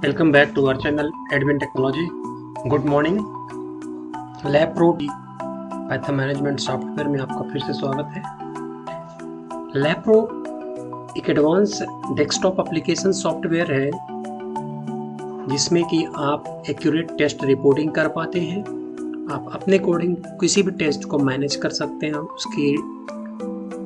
Welcome back to our channel Admin Technology. Good morning. Lab pro Python management software में आपका फिर से स्वागत है। लैब प्रो एक एडवांस डेस्कटॉप एप्लीकेशन सॉफ्टवेयर है जिसमें कि आप एक्यूरेट टेस्ट रिपोर्टिंग कर पाते हैं। आप अपने कोडिंग किसी भी टेस्ट को मैनेज कर सकते हैं, उसकी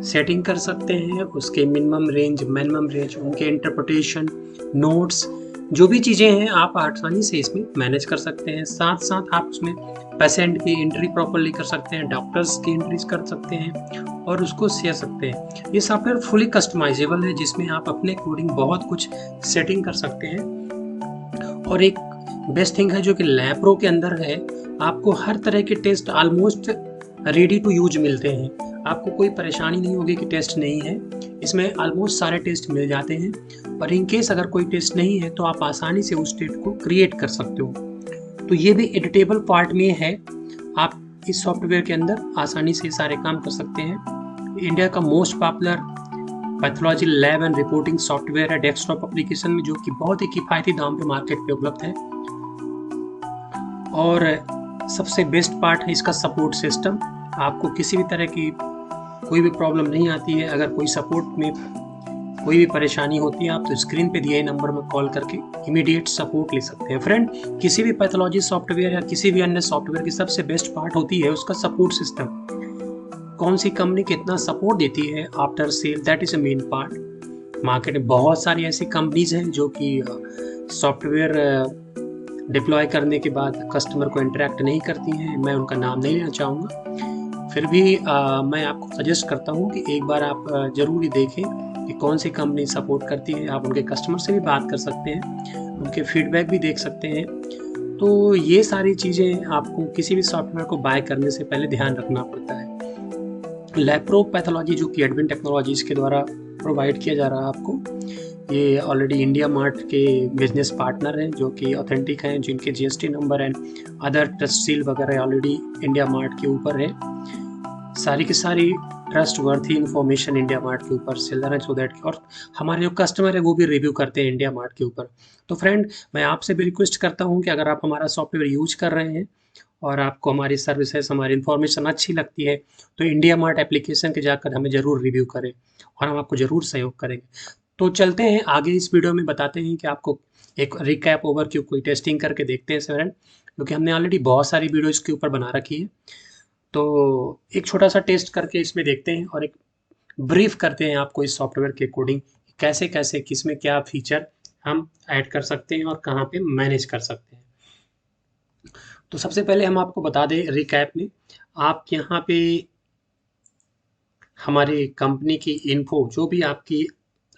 सेटिंग कर सकते हैं, उसके मिनिमम रेंज, उनके इंटरप्रिटेशन, नोट्स, जो भी चीज़ें हैं आप आसानी से इसमें मैनेज कर सकते हैं। साथ साथ आप उसमें पेशेंट की एंट्री प्रॉपरली कर सकते हैं, डॉक्टर्स की एंट्रीज कर सकते हैं और उसको शेयर सकते हैं। ये सॉफ्टवेयर फुली कस्टमाइजेबल है जिसमें आप अपने कोडिंग बहुत कुछ सेटिंग कर सकते हैं। और एक बेस्ट थिंग है जो कि लैब प्रो के अंदर है, आपको हर तरह के test almost ready to use मिलते हैं। आपको कोई परेशानी नहीं होगी कि टेस्ट नहीं है, इसमें ऑलमोस्ट सारे टेस्ट मिल जाते हैं। पर इन केस अगर कोई टेस्ट नहीं है तो आप आसानी से उस टेस्ट को क्रिएट कर सकते हो। तो ये भी एडिटेबल पार्ट में है, आप इस सॉफ्टवेयर के अंदर आसानी से सारे काम कर सकते हैं। इंडिया का most popular pathology lab and reporting software है डेस्कटॉप एप्लीकेशन में, जो कि बहुत ही किफ़ायती दाम पे मार्केट पे उपलब्ध है। और सबसे बेस्ट पार्ट है इसका सपोर्ट सिस्टम। आपको किसी भी तरह की कोई भी प्रॉब्लम नहीं आती है। अगर कोई सपोर्ट में कोई भी परेशानी होती है, आप तो स्क्रीन पे दिए नंबर में कॉल करके इमीडिएट सपोर्ट ले सकते हैं। फ्रेंड, किसी भी पैथोलॉजी सॉफ्टवेयर या किसी भी अन्य सॉफ्टवेयर की सबसे बेस्ट पार्ट होती है उसका सपोर्ट सिस्टम। कौन सी कंपनी कितना सपोर्ट देती है after sale, that is a main part. Market में बहुत सारी ऐसी कंपनीज हैं जो कि सॉफ्टवेयर डिप्लॉय करने के बाद कस्टमर को इंटरेक्ट नहीं करती हैं। मैं उनका नाम नहीं लेना चाहूँगा, फिर भी मैं आपको सजेस्ट करता हूँ कि एक बार आप ज़रूर ही देखें कि कौन सी कंपनी सपोर्ट करती है। आप उनके कस्टमर से भी बात कर सकते हैं, उनके फीडबैक भी देख सकते हैं। तो ये सारी चीज़ें आपको किसी भी सॉफ्टवेयर को बाय करने से पहले ध्यान रखना पड़ता है। लैब प्रो पैथोलॉजी जो कि एडमिन टेक्नोलॉजीज़ के द्वारा प्रोवाइड किया जा रहा है आपको, ये ऑलरेडी इंडिया मार्ट के बिजनेस पार्टनर हैं जो कि ऑथेंटिक हैं, जिनके GST number and other trust seal वगैरह ऑलरेडी इंडिया मार्ट के ऊपर है। सारी की सारी trust worthy information India mart के ऊपर सेल है, सो दैट और हमारे जो कस्टमर है वो भी रिव्यू करते हैं इंडिया मार्ट के ऊपर। तो फ्रेंड, मैं आपसे भी रिक्वेस्ट करता हूँ कि अगर आप हमारा सॉफ्टवेयर यूज कर रहे हैं और आपको हमारी सर्विसेज, हमारी इन्फॉर्मेशन अच्छी लगती है, तो इंडिया मार्ट एप्लीकेशन के जाकर हमें ज़रूर रिव्यू करें और हम आपको ज़रूर सहयोग करेंगे। तो चलते हैं आगे, इस वीडियो में बताते हैं कि आपको एक रिकैप ओवरव्यू कोई टेस्टिंग करके देखते हैं फ्रेंड, क्योंकि हमने ऑलरेडी बहुत सारी वीडियो इसके ऊपर बना रखी है। तो एक छोटा सा टेस्ट करके इसमें देखते हैं और एक ब्रीफ करते हैं आपको इस सॉफ्टवेयर के कोडिंग कैसे कैसे किसमें क्या फीचर हम ऐड कर सकते हैं और कहाँ पे मैनेज कर सकते हैं। तो सबसे पहले हम आपको बता दें रिकैप में, आप यहाँ पे हमारी कंपनी की इन्फो, जो भी आपकी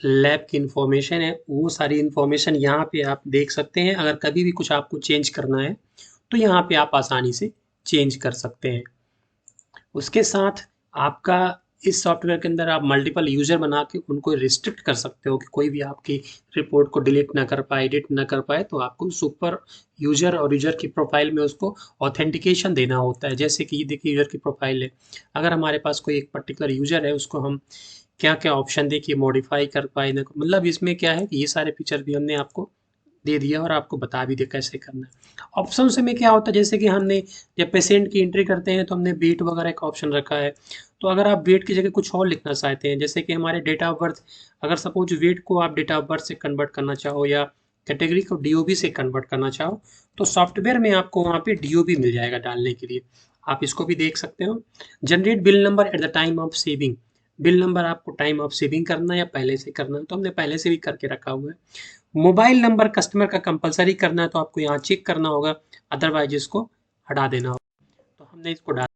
लैब की इन्फॉर्मेशन है, वो सारी इन्फॉर्मेशन यहाँ पे आप देख सकते हैं। अगर कभी भी कुछ आपको चेंज करना है तो यहाँ पे आप आसानी से चेंज कर सकते हैं। उसके साथ आपका इस सॉफ्टवेयर के अंदर आप मल्टीपल यूज़र बना के उनको रिस्ट्रिक्ट कर सकते हो कि कोई भी आपकी रिपोर्ट को डिलीट ना कर पाए, एडिट ना कर पाए। तो आपको सुपर यूज़र और यूज़र की प्रोफाइल में उसको ऑथेंटिकेशन देना होता है। जैसे कि ये देखिए यूज़र की प्रोफाइल है, अगर हमारे पास कोई एक पर्टिकुलर यूज़र है, उसको हम क्या क्या ऑप्शन दे कि मॉडिफाई कर पाए ना, मतलब इसमें क्या है कि ये सारे फीचर भी हमने आपको दे दिया और आपको बता भी दिया कैसे करना है। ऑप्शन में क्या होता है, जैसे कि हमने जब पेशेंट की एंट्री करते हैं तो हमने वेट वगैरह का ऑप्शन रखा है। तो अगर आप वेट की जगह कुछ और लिखना चाहते हैं, जैसे कि हमारे डेट ऑफ बर्थ, अगर सपोज वेट को आप डेट ऑफ बर्थ से कन्वर्ट करना चाहो या कैटेगरी को डीओबी से कन्वर्ट करना चाहो, तो सॉफ्टवेयर में आपको वहाँ पे डीओबी मिल जाएगा डालने के लिए। आप इसको भी देख सकते हो। Generate bill number at the time of saving, bill number आपको टाइम ऑफ सेविंग करना है या पहले से करना है, तो हमने पहले से भी करके रखा हुआ है। मोबाइल नंबर कस्टमर का कंपलसरी करना है तो आपको यहाँ चेक करना होगा, अदरवाइज इसको हटा देना होगा। तो हमने इसको डाला।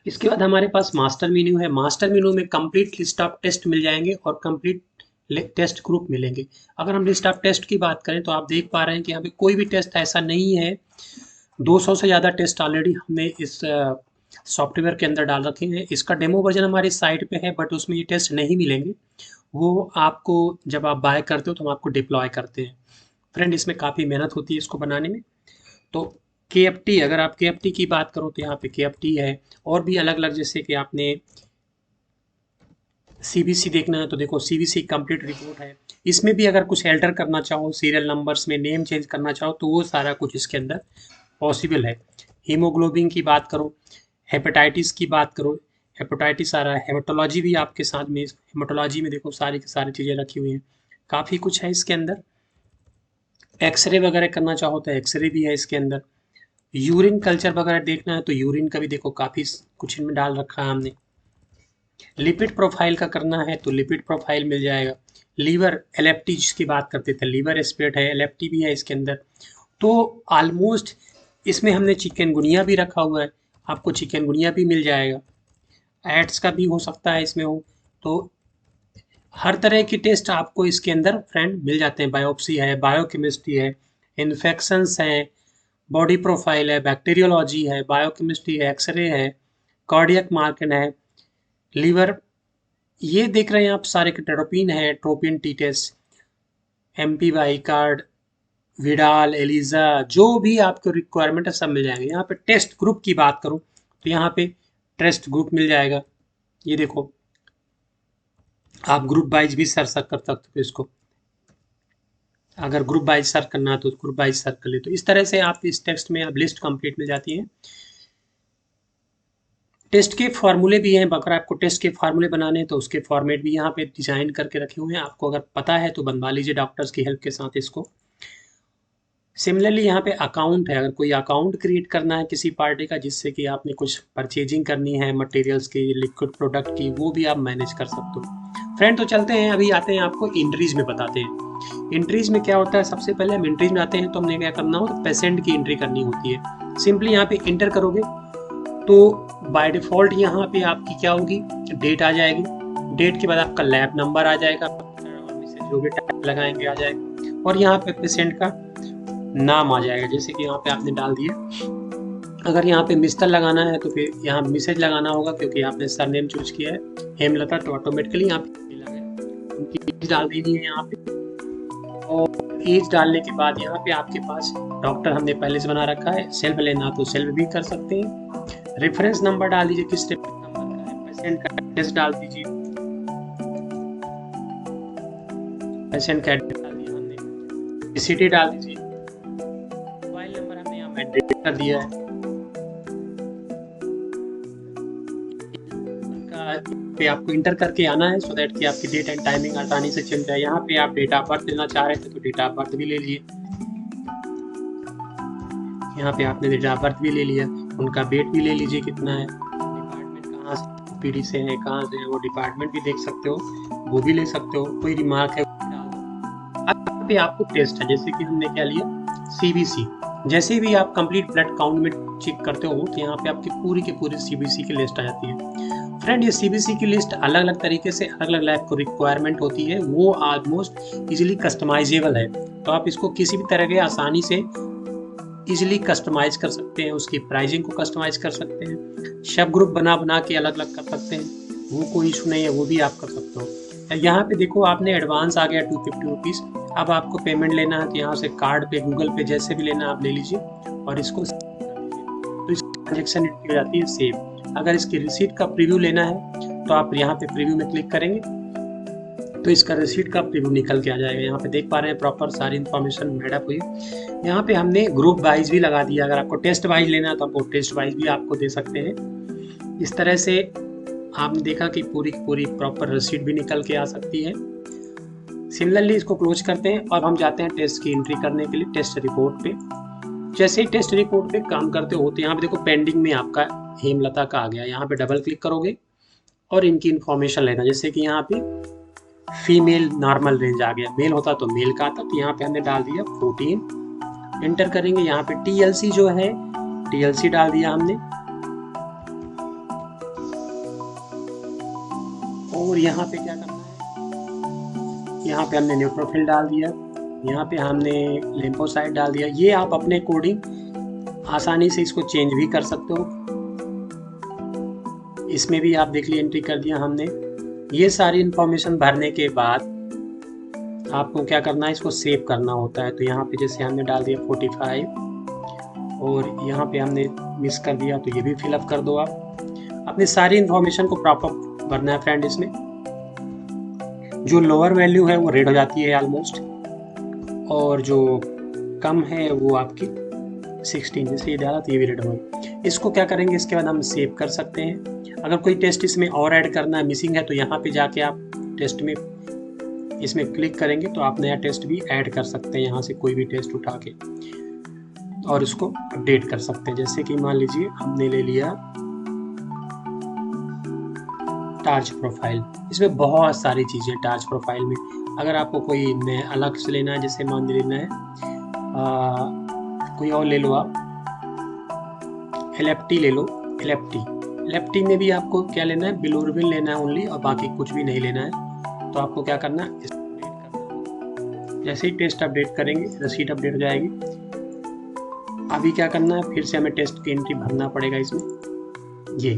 इसके बाद हमारे पास मास्टर मेन्यू है। मास्टर मेन्यू में कंप्लीट लिस्ट ऑफ टेस्ट मिल जाएंगे और कंप्लीट टेस्ट ग्रुप मिलेंगे। अगर हम लिस्ट ऑफ टेस्ट की बात करें तो आप देख पा रहे हैं कि यहाँ पे कोई भी टेस्ट ऐसा नहीं है। 200 से ज़्यादा टेस्ट ऑलरेडी हमने इस सॉफ्टवेयर के अंदर डाल रखे हैं। इसका डेमो वर्जन हमारी साइट पे है, बट उसमें ये टेस्ट नहीं मिलेंगे। वो आपको जब आप बाय करते हो तो हम आपको डिप्लॉय करते हैं। फ्रेंड, इसमें काफ़ी मेहनत होती है इसको बनाने में। तो के अगर आप के की बात करो तो यहाँ पे के है, और भी अलग अलग, जैसे कि आपने सीबीसी देखना है तो देखो सीबीसी कंप्लीट रिपोर्ट है। इसमें भी अगर कुछ एल्टर करना चाहो, सीरियल नंबर्स में नेम चेंज करना चाहो, तो वो सारा कुछ इसके अंदर पॉसिबल है। हीमोग्लोबिन की बात करो, हेपेटाइटिस की बात करो, हेपेटाइटिस आ रहा है, हेमेटोलॉजी भी आपके साथ में, हेमेटोलॉजी में देखो सारी की सारी चीज़ें रखी हुई हैं, काफ़ी कुछ है इसके अंदर। एक्सरे वगैरह करना चाहो तो एक्सरे भी है इसके अंदर। यूरिन कल्चर वगैरह देखना है तो यूरिन का भी देखो काफ़ी कुछ इनमें डाल रखा है हमने। लिपिड प्रोफाइल का करना है तो लिपिड प्रोफाइल मिल जाएगा। लीवर एलएफटी जिसकी बात करते थे, लीवर एस्पेट है, एलएफटी भी है इसके अंदर। तो ऑलमोस्ट इसमें हमने चिकनगुनिया भी रखा हुआ है, आपको चिकनगुनिया भी मिल जाएगा। एड्स का भी हो सकता है इसमें हो, तो हर तरह की टेस्ट आपको इसके अंदर फ्रेंड मिल जाते हैं। बायोप्सी है, बायोकेमिस्ट्री है, इन्फेक्शंस हैं, बॉडी प्रोफाइल है, बैक्टीरियोलॉजी है, बायोकेमिस्ट्री है, एक्सरे है, कार्डियक मार्कर है, लीवर, ये देख रहे हैं आप सारे के ट्रोपिन है, troponin T test, MP Y card, Widal, ELISA, जो भी आपको रिक्वायरमेंट है सब मिल जाएंगे। यहाँ पे टेस्ट ग्रुप की बात करूँ तो यहाँ पे टेस्ट ग्रुप मिल जाएगा। ये देखो आप ग्रुप वाइज भी सर्च कर सकते हो इसको, अगर ग्रुप वाइज सर्च करना है तो ग्रुप वाइज सर्च कर ले। तो इस तरह से आप इस टेक्स्ट में आप लिस्ट कंप्लीट मिल जाती है। टेस्ट के फार्मूले भी हैं, अगर आपको टेस्ट के फार्मूले बनाने हैं तो उसके फॉर्मेट भी यहाँ पे डिजाइन करके रखे हुए हैं, आपको अगर पता है तो बनवा लीजिए डॉक्टर्स की हेल्प के साथ इसको। सिमिलरली यहाँ पे अकाउंट है, अगर कोई अकाउंट क्रिएट करना है किसी पार्टी का जिससे कि आपने कुछ परचेजिंग करनी है मटेरियल्स की, लिक्विड प्रोडक्ट की, वो भी आप मैनेज कर सकते हो। फ्रेंड तो चलते हैं, अभी आते हैं आपको एंट्रीज में बताते हैं। एंट्रीज में क्या होता है, सबसे पहले हम एंट्रीज में आते हैं तो हमने क्या करना हो, तो पेशेंट की एंट्री करनी होती है। सिंपली यहाँ पे इंटर करोगे तो बाय डिफ़ॉल्ट यहाँ पे आपकी क्या होगी, डेट आ जाएगी। डेट के बाद आपका लैब नंबर आ जाएगा और मैसेज जो भी टैग लगाएंगे आ जाएगा, और यहाँ पे पेशेंट का नाम आ जाएगा, जैसे कि यहाँ पे आपने डाल दिया। अगर यहाँ पे मिस्टर लगाना है तो फिर यहाँ मिसेज लगाना होगा, क्योंकि आपने सरनेम चूज किया है हेमलता, तो ऑटोमेटिकली यहाँ पे लगा उनकी एज डाल दीजिए यहाँ पे। और एज डालने के बाद यहाँ पे आपके पास डॉक्टर हमने पहले से बना रखा है, सेल्फ लेना तो सेल्फ भी कर सकते हैं। रेफरेंस नंबर डाल दीजिए, किस रेफरेंस नंबर का है, पेशेंट का एड्रेस डाल दीजिए, पेशेंट का एड्रेस डाल दिया हमने, सिटी डाल दीजिए, मोबाइल नंबर हमने यहाँ मेंटेन कर दिया है। पे आपको इंटर करके आना है सो दैट कि आपकी डेट एंड टाइमिंग आसानी से चल जाए। यहाँ पे आप डेट ऑफ बर्थ लेना चाह रहे थे तो डेट ऑफ बर्थ भी ले लिए, यहाँ पे आपने डेट ऑफ बर्थ भी ले लिया, उनका वेट भी ले लीजिए कितना है, डिपार्टमेंट कहाँ से पीडी से है, कहाँ से है वो डिपार्टमेंट भी देख सकते हो, वो भी ले सकते हो, कोई रिमार्क है अब पे आपको टेस्ट है, जैसे कि हमने क्या लिया सीबीसी। जैसे भी आप कंप्लीट ब्लड काउंट में चेक करते हो तो यहाँ पे आपकी पूरी की पूरी सीबीसी की लिस्ट आ जाती है। फ्रेंड ये सीबीसी की लिस्ट अलग अलग तरीके से अलग अलग लैब को रिक्वायरमेंट होती है, वो ऑलमोस्ट इजीली कस्टमाइजेबल है, तो आप इसको किसी भी तरह के आसानी से इजीली कस्टमाइज कर सकते हैं, उसकी प्राइसिंग को कस्टमाइज कर सकते हैं, सब ग्रुप बना बना के अलग अलग कर सकते हैं, वो कोई इशू नहीं है, वो भी आप कर सकते हो। यहाँ पे देखो आपने एडवांस आ गया 250 रुपीज़, अब आपको पेमेंट लेना है तो यहाँ से कार्ड पे, गूगल पे, जैसे भी लेना आप ले लीजिए और इसको तो इस ट्रांजेक्शन हिस्ट्री हो जाती है सेव। अगर इसकी रिसीट का प्रीव्यू लेना है तो आप यहाँ पे प्रीव्यू में क्लिक करेंगे तो इसका रिसीट का प्रीव्यू निकल के आ जाएगा। यहाँ पे देख पा रहे हैं प्रॉपर सारी इन्फॉर्मेशन मेडअप हुई। यहाँ पे हमने ग्रुप वाइज भी लगा दिया, अगर आपको टेस्ट वाइज लेना है तो आपको टेस्ट वाइज भी आपको दे सकते हैं। इस तरह से आपने देखा कि पूरी की पूरी प्रॉपर रिसीट भी निकल के आ सकती है। सिमिलरली इसको क्लोज करते हैं और हम जाते हैं टेस्ट की एंट्री करने के लिए टेस्ट रिपोर्ट पे। जैसे ही टेस्ट रिपोर्ट पे काम करते हो तो यहाँ पे देखो पेंडिंग में आपका हेमलता का आ गया, यहाँ पे डबल क्लिक करोगे और इनकी इन्फॉर्मेशन लेना, जैसे कि यहाँ पे फीमेल नॉर्मल रेंज आ गया, मेल होता तो मेल का आता, तो यहाँ पे हमने डाल दिया 14, इंटर करेंगे। यहाँ पे टीएलसी जो है टीएलसी डाल दिया हमने, और यहाँ पे क्या करना है, यहाँ पे हमने न्यूट्रोफिल डाल दिया, यहाँ पे हमने लिम्फोसाइट डाल दिया। ये आप अपने अकॉर्डिंग आसानी से इसको चेंज भी कर सकते हो। इसमें भी आप देख ली एंट्री कर दिया हमने। ये सारी इन्फॉर्मेशन भरने के बाद आपको क्या करना है, इसको सेव करना होता है। तो यहाँ पे जैसे हमने डाल दिया 45 और यहाँ पे हमने मिस कर दिया, तो ये भी फिलअप कर दो। आप अपनी सारी इन्फॉर्मेशन को प्रॉपर भरना है फ्रेंड इसमें। जो लोअर वैल्यू है वो रेड हो जाती है ऑलमोस्ट, और जो कम है वो आपकी 16, जैसे ये ज़्यादा तो ये भी रेड होगी। इसको क्या करेंगे, इसके बाद हम सेव कर सकते हैं। अगर कोई टेस्ट इसमें और ऐड करना है, मिसिंग है, तो यहाँ पे जाके आप टेस्ट में इसमें क्लिक करेंगे तो आप नया टेस्ट भी ऐड कर सकते हैं यहाँ से, कोई भी टेस्ट उठा के, और इसको अपडेट कर सकते हैं। जैसे कि मान लीजिए हमने ले लिया टार्च प्रोफाइल, इसमें बहुत सारी चीज़ें टार्च प्रोफाइल में। अगर आपको कोई नया अलग से लेना है, जैसे मान लेना है कोई और ले लो, आप LFT ले लो। LFT में भी आपको क्या लेना है, बिलोरबिन लेना है ओनली, और बाकी कुछ भी नहीं लेना है। तो आपको क्या करना है, अपडेट करना। जैसे ही टेस्ट अपडेट करेंगे, रसीद अपडेट हो जाएगी। अभी क्या करना है, फिर से हमें टेस्ट की एंट्री भरना पड़ेगा इसमें। ये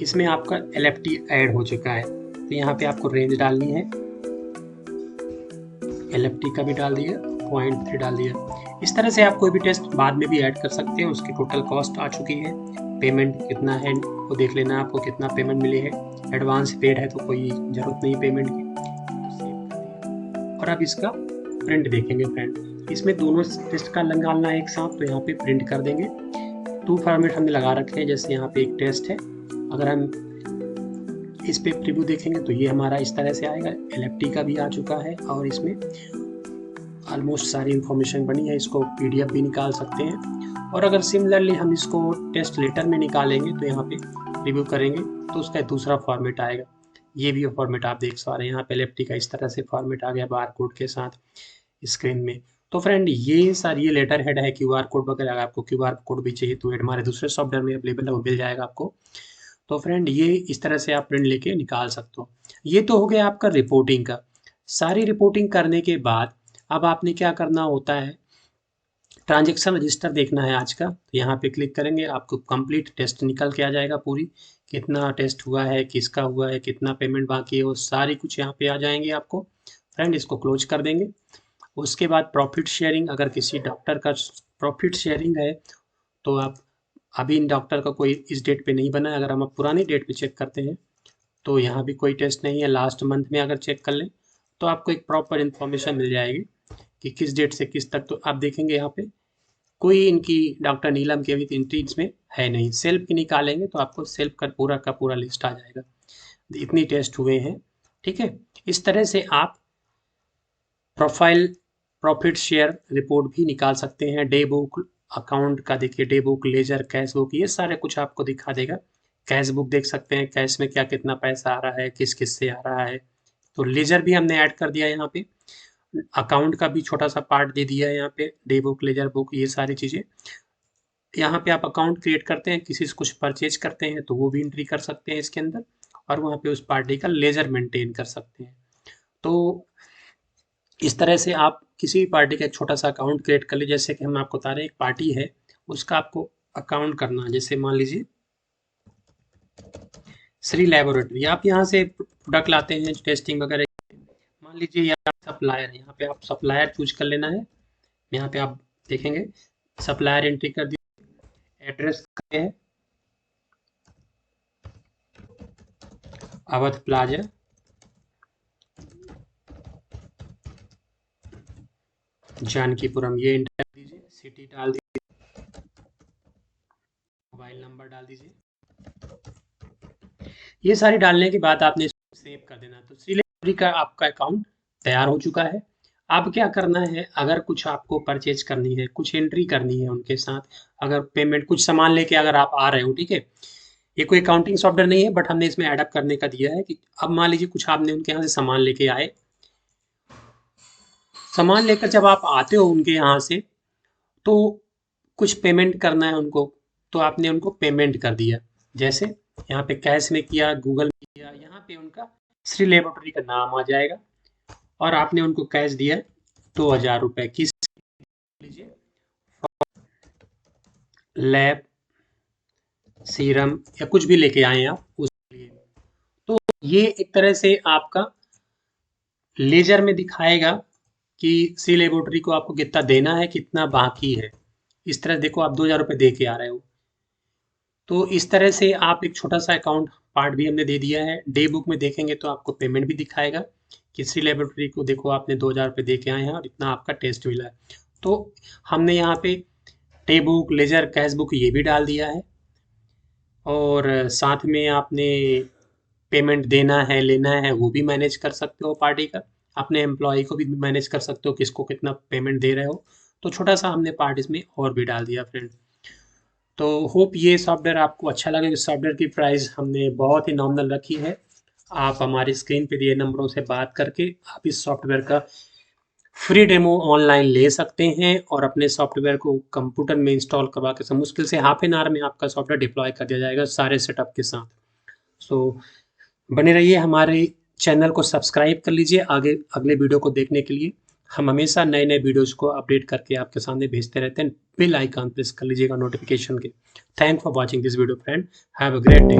इसमें आपका LFT ऐड हो चुका है, तो यहाँ पे आपको रेंज डालनी है, LFT का भी डाल दिया, 0.3 डाल दिया। इस तरह से आप कोई भी टेस्ट बाद में भी ऐड कर सकते हैं। उसकी टोटल कॉस्ट आ चुकी है, पेमेंट कितना है वो देख लेना, आपको कितना पेमेंट मिली है। एडवांस पेड है तो कोई ज़रूरत नहीं पेमेंट की। और अब इसका प्रिंट देखेंगे फ्रेंड, इसमें दोनों टेस्ट का निकालना है एक साथ, तो यहाँ पे प्रिंट कर देंगे। 2 फॉर्मेट हमने लगा रखे हैं, जैसे यहाँ पे एक टेस्ट है, अगर हम इस पे प्रीव्यू देखेंगे तो ये हमारा इस तरह से आएगा। LFT का भी आ चुका है, और इसमें ऑलमोस्ट सारी इन्फॉर्मेशन बनी है। इसको PDF भी निकाल सकते हैं। और अगर सिमिलरली हम इसको टेस्ट लेटर में निकालेंगे तो यहाँ पे रिव्यू करेंगे तो उसका दूसरा फॉर्मेट आएगा। ये भी फॉर्मेट आप देख पा रहे हैं, यहाँ पे LFT का इस तरह से फॉर्मेट आ गया बार कोड के साथ स्क्रीन में। तो फ्रेंड ये सारी ये लेटर हेड है, QR कोड वगैरह। अगर आपको QR कोड भी चाहिए तो हमारे दूसरे सॉफ्टवेयर में अवेलेबल है, वो मिल जाएगा आपको। तो फ्रेंड ये इस तरह से आप प्रिंट लेके निकाल सकते हो। ये तो हो गया आपका रिपोर्टिंग का। सारी रिपोर्टिंग करने के बाद अब आपने क्या करना होता है, ट्रांजैक्शन रजिस्टर देखना है आज का। तो यहाँ पे क्लिक करेंगे, आपको कंप्लीट टेस्ट निकल के आ जाएगा पूरी, कितना टेस्ट हुआ है, किसका हुआ है, कितना पेमेंट बाकी है, वो सारी कुछ यहाँ पे आ जाएंगे आपको। फ्रेंड इसको क्लोज कर देंगे। उसके बाद प्रॉफिट शेयरिंग, अगर किसी डॉक्टर का प्रॉफिट शेयरिंग है तो आप अभी इन डॉक्टर का कोई इस डेट पे नहीं बना है। अगर हम पुरानी डेट पे चेक करते हैं तो यहाँ भी कोई टेस्ट नहीं है। लास्ट मंथ में अगर चेक कर लें तो आपको एक प्रॉपर इन्फॉर्मेशन मिल जाएगी कि किस डेट से किस तक। तो आप देखेंगे यहाँ पे कोई इनकी डॉक्टर नीलम की अभी एंट्री इसमें है नहीं। सेल्फ की निकालेंगे तो आपको सेल्फ का पूरा लिस्ट आ जाएगा, इतनी टेस्ट हुए हैं। ठीक है, इस तरह से आप प्रोफाइल प्रॉफिट शेयर रिपोर्ट भी निकाल सकते हैं। डे बुक अकाउंट का देखिए, day book, ledger, cash book, ये सारे कुछ आपको दिखा देगा। कैश बुक देख सकते हैं, कैश में क्या कितना पैसा आ रहा है, किस किस से आ रहा है। तो लेजर भी हमने ऐड कर दिया यहाँ पे। अकाउंट का भी छोटा सा पार्ट दे दिया है यहाँ पे, डे बुक, लेजर बुक, ये सारी चीज़ें। यहाँ पे आप अकाउंट क्रिएट करते हैं, किसी से कुछ परचेज करते हैं तो वो भी एंट्री कर सकते हैं इसके अंदर, और वहाँ पे उस पार्टी का लेजर मेंटेन कर सकते हैं। तो इस तरह से आप किसी भी पार्टी का एक छोटा सा अकाउंट क्रिएट कर लीजिए। जैसे कि हम आपको बता रहे हैं, एक पार्टी है, उसका आपको अकाउंट करना है। जैसे मान लीजिए श्री लैबोरेटरी, आप यहाँ से प्रोडक्ट लाते हैं टेस्टिंग वगैरह। मान लीजिए यहाँ सप्लायर है, यहाँ पे आप सप्लायर चूज कर लेना है। यहाँ पे आप देखेंगे सप्लायर एंट्री कर दिए, एड्रेस है अवध प्लाजा, जानकीपुरम, ये एंटर कर दीजिए। सिटी डाल दीजिए, मोबाइल नंबर डाल दीजिए। ये सारी डालने के बाद आपने इसको सेव कर देना। तो श्री का आपका अकाउंट तैयार हो चुका है। अब क्या करना है, अगर कुछ आपको परचेज करनी है, कुछ एंट्री करनी है उनके साथ, अगर पेमेंट कुछ सामान लेके अगर आप आ रहे हो, ठीक है, ये कोई अकाउंटिंग सॉफ्टवेयर नहीं है, बट हमने इसमें एडअप करने का दिया है कि अब मान लीजिए कुछ आपने उनके यहाँ से सामान लेके आए, सामान लेकर जब आप आते हो उनके यहाँ से तो कुछ पेमेंट करना है उनको, तो आपने उनको पेमेंट कर दिया। जैसे यहाँ पे कैश में किया, गूगल में किया, यहाँ पे उनका श्री लेबोरेटरी का नाम आ जाएगा, और आपने उनको कैश दिया 2000 रुपये। किस लीजिए, लैब सीरम या कुछ भी लेके आए आप उसके लिए। तो ये एक तरह से आपका लेजर में दिखाएगा कि सी लेबोरेटरी को आपको कितना देना है, कितना बाकी है। इस तरह देखो, आप 2000 रुपये दे के आ रहे हो। तो इस तरह से आप एक छोटा सा अकाउंट पार्ट भी हमने दे दिया है। डे बुक में देखेंगे तो आपको पेमेंट भी दिखाएगा किसी लेबोरेटरी को देखो आपने 2000 रुपये दे के आए हैं और इतना आपका टेस्ट मिला है। तो हमने यहाँ पे पे बुक, लेजर, कैश बुक ये भी डाल दिया है, और साथ में आपने पेमेंट देना है लेना है वो भी मैनेज कर सकते हो पार्टी का। अपने एम्प्लॉय को भी मैनेज कर सकते हो किसको कितना पेमेंट दे रहे हो। तो छोटा सा हमने पार्ट इसमें और भी डाल दिया फ्रेंड। तो होप ये सॉफ्टवेयर आपको अच्छा लगे। इस सॉफ्टवेयर की प्राइस हमने बहुत ही नॉमिनल रखी है। आप हमारी स्क्रीन पे दिए नंबरों से बात करके आप इस सॉफ्टवेयर का फ्री डेमो ऑनलाइन ले सकते हैं और अपने सॉफ्टवेयर को कंप्यूटर में इंस्टॉल करवा के मुश्किल से हाफ एन आवर में आपका सॉफ्टवेयर डिप्लॉय कर दिया जाएगा सारे सेटअप के साथ। सो बने रहिए, हमारे चैनल को सब्सक्राइब कर लीजिए आगे अगले वीडियो को देखने के लिए। हम हमेशा नए नए वीडियोज़ को अपडेट करके आपके सामने भेजते रहते हैं। बेल आइकन प्रेस कर लीजिएगा नोटिफिकेशन के। Thank for watching this video friend, have a great day.